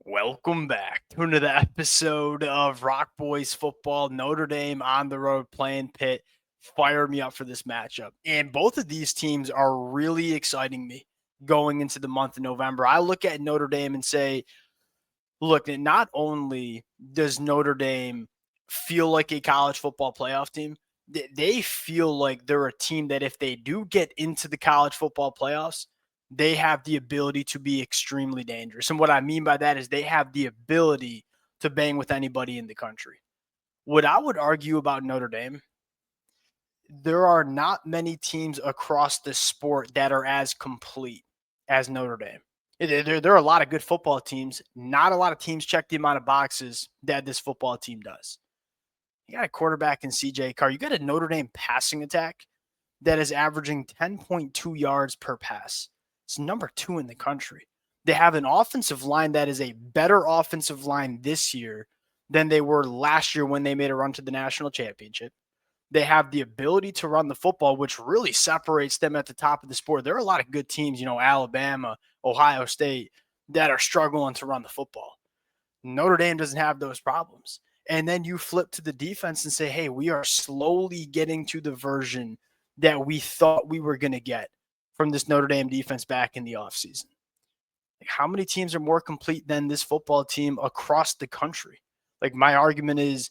Welcome back to another episode of Rock Boys Football. Notre Dame on the road playing Pitt. Fire me up for this matchup. And both of these teams are really exciting me going into the month of November. I look at Notre Dame and say, look, not only does Notre Dame feel like a college football playoff team, they feel like they're a team that if they do get into the college football playoffs, they have the ability to be extremely dangerous. And what I mean by that is they have the ability to bang with anybody in the country. What I would argue about Notre Dame, there are not many teams across the sport that are as complete as Notre Dame. There are a lot of good football teams. Not a lot of teams check the amount of boxes that this football team does. You got a quarterback in CJ Carr. You got a Notre Dame passing attack that is averaging 10.2 yards per pass. It's number 2 in the country. They have an offensive line that is a better offensive line this year than they were last year when they made a run to the national championship. They have the ability to run the football, which really separates them at the top of the sport. There are a lot of good teams, Alabama, Ohio State, that are struggling to run the football. Notre Dame doesn't have those problems. And then you flip to the defense and say, hey, we are slowly getting to the version that we thought we were going to get from this Notre Dame defense back in the offseason. Like, how many teams are more complete than this football team across the country? Like, my argument is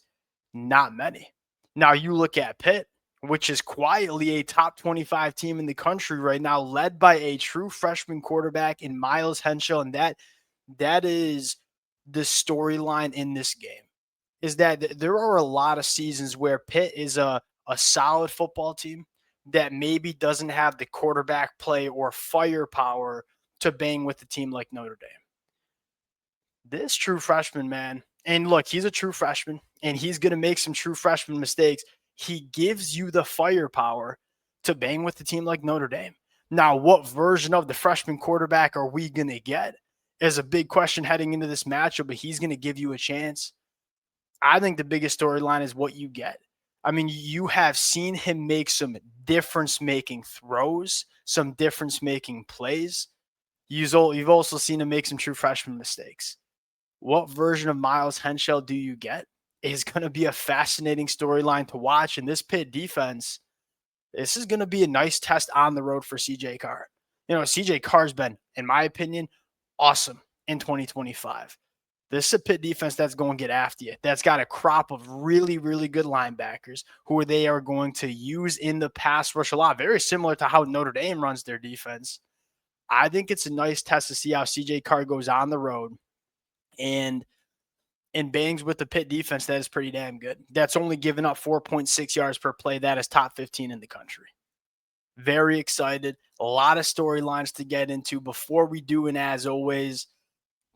not many. Now, you look at Pitt, which is quietly a top 25 team in the country right now, led by a true freshman quarterback in Miles Henschel, and that is the storyline in this game, is that there are a lot of seasons where Pitt is a solid football team that maybe doesn't have the quarterback play or firepower to bang with a team like Notre Dame. This true freshman, man, and look, he's a true freshman, and he's going to make some true freshman mistakes. He gives you the firepower to bang with a team like Notre Dame. Now, what version of the freshman quarterback are we going to get is a big question heading into this matchup, but he's going to give you a chance. I think the biggest storyline is what you get. I mean, you have seen him make some difference-making throws, some difference-making plays. You've also seen him make some true freshman mistakes. What version of Miles Henschel do you get is going to be a fascinating storyline to watch. And this Pitt defense, this is going to be a nice test on the road for CJ Carr. CJ Carr's been, in my opinion, awesome in 2025. This is a Pitt defense that's going to get after you. That's got a crop of really, really good linebackers who they are going to use in the pass rush a lot, very similar to how Notre Dame runs their defense. I think it's a nice test to see how CJ Carr goes on the road and bangs with the Pitt defense that is pretty damn good. That's only given up 4.6 yards per play. That is top 15 in the country. Very excited. A lot of storylines to get into before we do. And as always,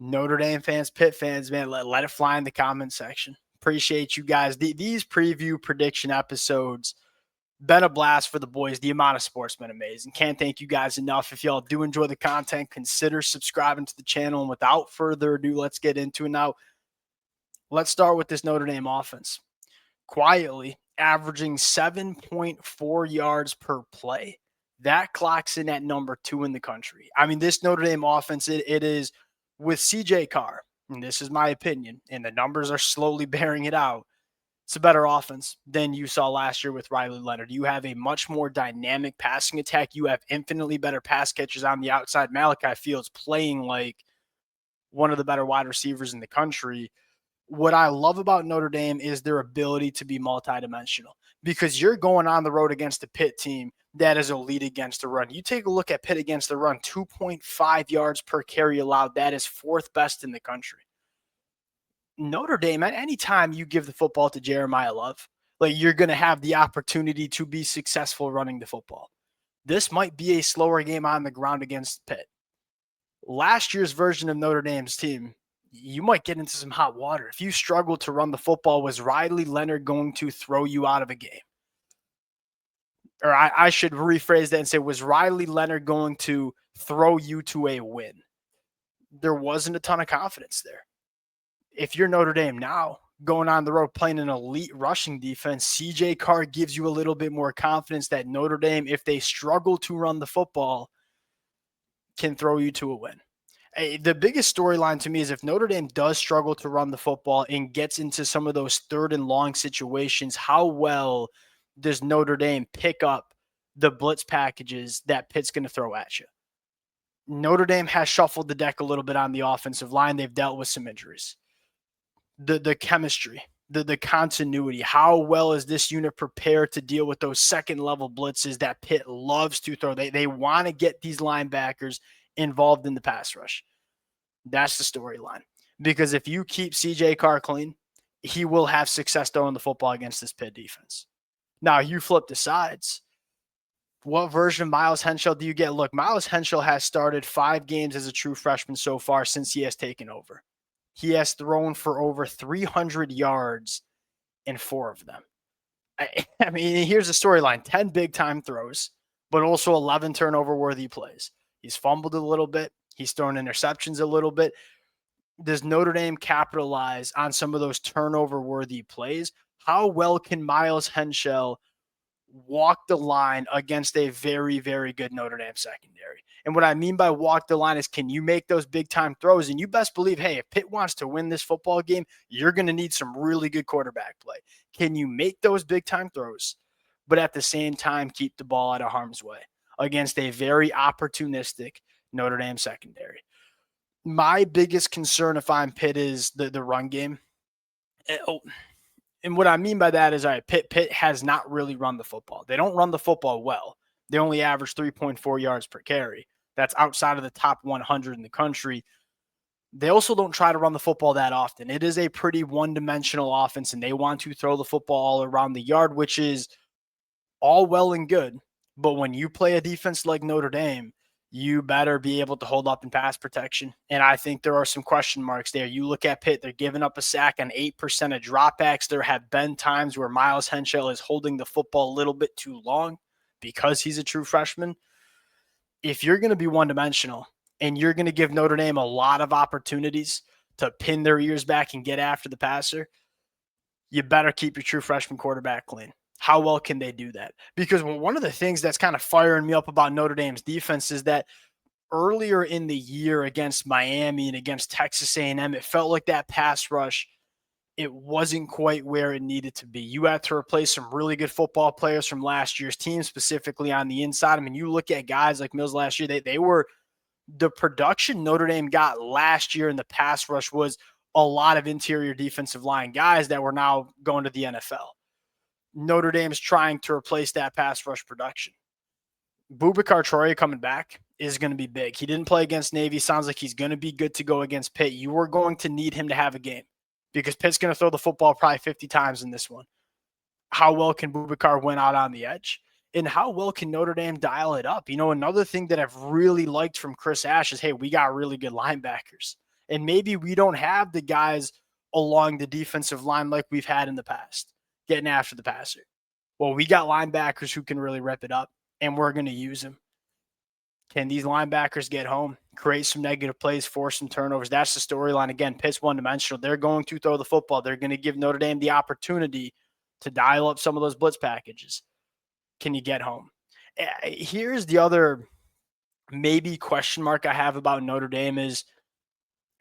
Notre Dame fans, Pitt fans, man, let it fly in the comment section. Appreciate you guys. These preview prediction episodes been a blast for the boys. The amount of sport's been amazing. Can't thank you guys enough. If y'all do enjoy the content, consider subscribing to the channel. And without further ado, let's get into it now. Let's start with this Notre Dame offense. Quietly averaging 7.4 yards per play. That clocks in at number 2 in the country. I mean, this Notre Dame offense, it is with CJ Carr, and this is my opinion, and the numbers are slowly bearing it out. It's a better offense than you saw last year with Riley Leonard. You have a much more dynamic passing attack. You have infinitely better pass catchers on the outside. Malachi Fields playing like one of the better wide receivers in the country. What I love about Notre Dame is their ability to be multidimensional, because you're going on the road against a Pitt team that is elite against the run. You take a look at Pitt against the run, 2.5 yards per carry allowed. That is 4th best in the country. Notre Dame, at any time you give the football to Jeremiah Love, like, you're going to have the opportunity to be successful running the football. This might be a slower game on the ground against Pitt. Last year's version of Notre Dame's team, you might get into some hot water. If you struggle to run the football, was Riley Leonard going to throw you out of a game? Or I should rephrase that and say, was Riley Leonard going to throw you to a win? There wasn't a ton of confidence there. If you're Notre Dame now, going on the road playing an elite rushing defense, CJ Carr gives you a little bit more confidence that Notre Dame, if they struggle to run the football, can throw you to a win. The biggest storyline to me is if Notre Dame does struggle to run the football and gets into some of those third and long situations, how well does Notre Dame pick up the blitz packages that Pitt's going to throw at you? Notre Dame has shuffled the deck a little bit on the offensive line. They've dealt with some injuries. The chemistry, the continuity, how well is this unit prepared to deal with those second level blitzes that Pitt loves to throw? They want to get these linebackers involved in the pass rush. That's the storyline. Because if you keep CJ Carr clean, he will have success throwing the football against this Pitt defense. Now, you flip the sides. What version of Miles Henschel do you get? Look, Miles Henschel has started 5 games as a true freshman so far since he has taken over. He has thrown for over 300 yards in 4 of them. I mean, here's the storyline: 10 big-time throws, but also 11 turnover-worthy plays. He's fumbled a little bit. He's thrown interceptions a little bit. Does Notre Dame capitalize on some of those turnover-worthy plays? How well can Miles Henschel walk the line against a very, very good Notre Dame secondary? And what I mean by walk the line is, can you make those big-time throws? And you best believe, hey, if Pitt wants to win this football game, you're going to need some really good quarterback play. Can you make those big-time throws, but at the same time keep the ball out of harm's way against a very opportunistic Notre Dame secondary? My biggest concern if I'm Pitt is the run game. And what I mean by that is, all right, Pitt has not really run the football. They don't run the football well. They only average 3.4 yards per carry. That's outside of the top 100 in the country. They also don't try to run the football that often. It is a pretty one-dimensional offense, and they want to throw the football all around the yard, which is all well and good. But when you play a defense like Notre Dame, you better be able to hold up in pass protection. And I think there are some question marks there. You look at Pitt, they're giving up a sack on 8% of dropbacks. There have been times where Miles Henschel is holding the football a little bit too long because he's a true freshman. If you're going to be one-dimensional and you're going to give Notre Dame a lot of opportunities to pin their ears back and get after the passer, you better keep your true freshman quarterback clean. How well can they do that? Because one of the things that's kind of firing me up about Notre Dame's defense is that earlier in the year against Miami and against Texas A&M, it felt like that pass rush, it wasn't quite where it needed to be. You had to replace some really good football players from last year's team, specifically on the inside. I mean, you look at guys like Mills last year, they were the production Notre Dame got last year in the pass rush was a lot of interior defensive line guys that were now going to the NFL. Notre Dame's trying to replace that pass rush production. Boubacar Traore coming back is going to be big. He didn't play against Navy. Sounds like he's going to be good to go against Pitt. You are going to need him to have a game because Pitt's going to throw the football probably 50 times in this one. How well can Boubacar win out on the edge? And how well can Notre Dame dial it up? You know, another thing that I've really liked from Chris Ash is, hey, we got really good linebackers. And maybe we don't have the guys along the defensive line like we've had in the past, getting after the passer. Well, we got linebackers who can really rip it up, and we're going to use them. Can these linebackers get home, create some negative plays, force some turnovers? That's the storyline. Again, Pitt's one-dimensional. They're going to throw the football. They're going to give Notre Dame the opportunity to dial up some of those blitz packages. Can you get home? Here's the other maybe question mark I have about Notre Dame is,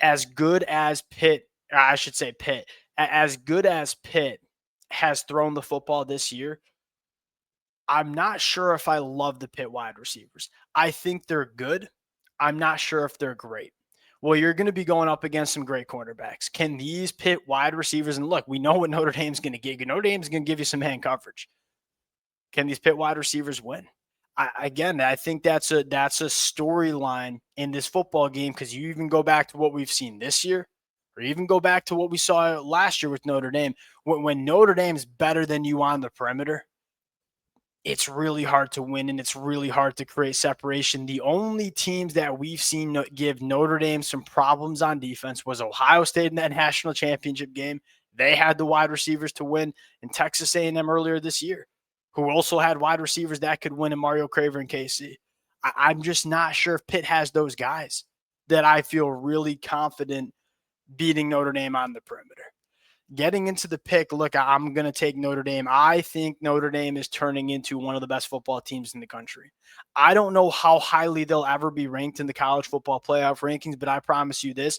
as good as Pitt, as good as Pitt has thrown the football this year, I'm not sure if I love the Pitt wide receivers. I think they're good. I'm not sure if they're great. Well, you're going to be going up against some great cornerbacks. Can these Pitt wide receivers, and look, we know what Notre Dame's going to give you. Notre Dame's going to give you some hand coverage. Can these Pitt wide receivers win? I think that's a storyline in this football game, because you even go back to what we've seen this year, or even go back to what we saw last year with Notre Dame. When Notre Dame's better than you on the perimeter, it's really hard to win, and it's really hard to create separation. The only teams that we've seen give Notre Dame some problems on defense was Ohio State in that national championship game. They had the wide receivers to win, and Texas A&M earlier this year, who also had wide receivers that could win in Mario Craver and KC. I'm just not sure if Pitt has those guys that I feel really confident beating Notre Dame on the perimeter. Getting into the pick, look, I'm going to take Notre Dame. I think Notre Dame is turning into one of the best football teams in the country. I don't know how highly they'll ever be ranked in the college football playoff rankings, but I promise you this,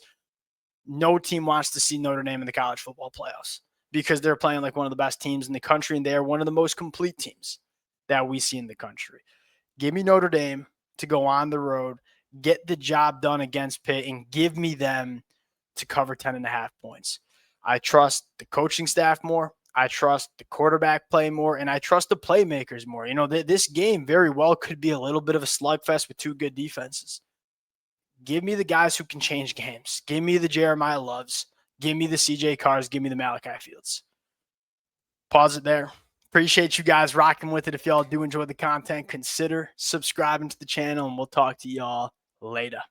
no team wants to see Notre Dame in the college football playoffs because they're playing like one of the best teams in the country, and they are one of the most complete teams that we see in the country. Give me Notre Dame to go on the road, get the job done against Pitt, and give me them to cover 10.5 points. I trust the coaching staff more. I trust the quarterback play more, and I trust the playmakers more. You know, this game very well could be a little bit of a slugfest with two good defenses. Give me the guys who can change games. Give me the Jeremiah Loves. Give me the CJ Carrs. Give me the Malachi Fields. Pause it there. Appreciate you guys rocking with it. If y'all do enjoy the content, consider subscribing to the channel, and we'll talk to y'all later.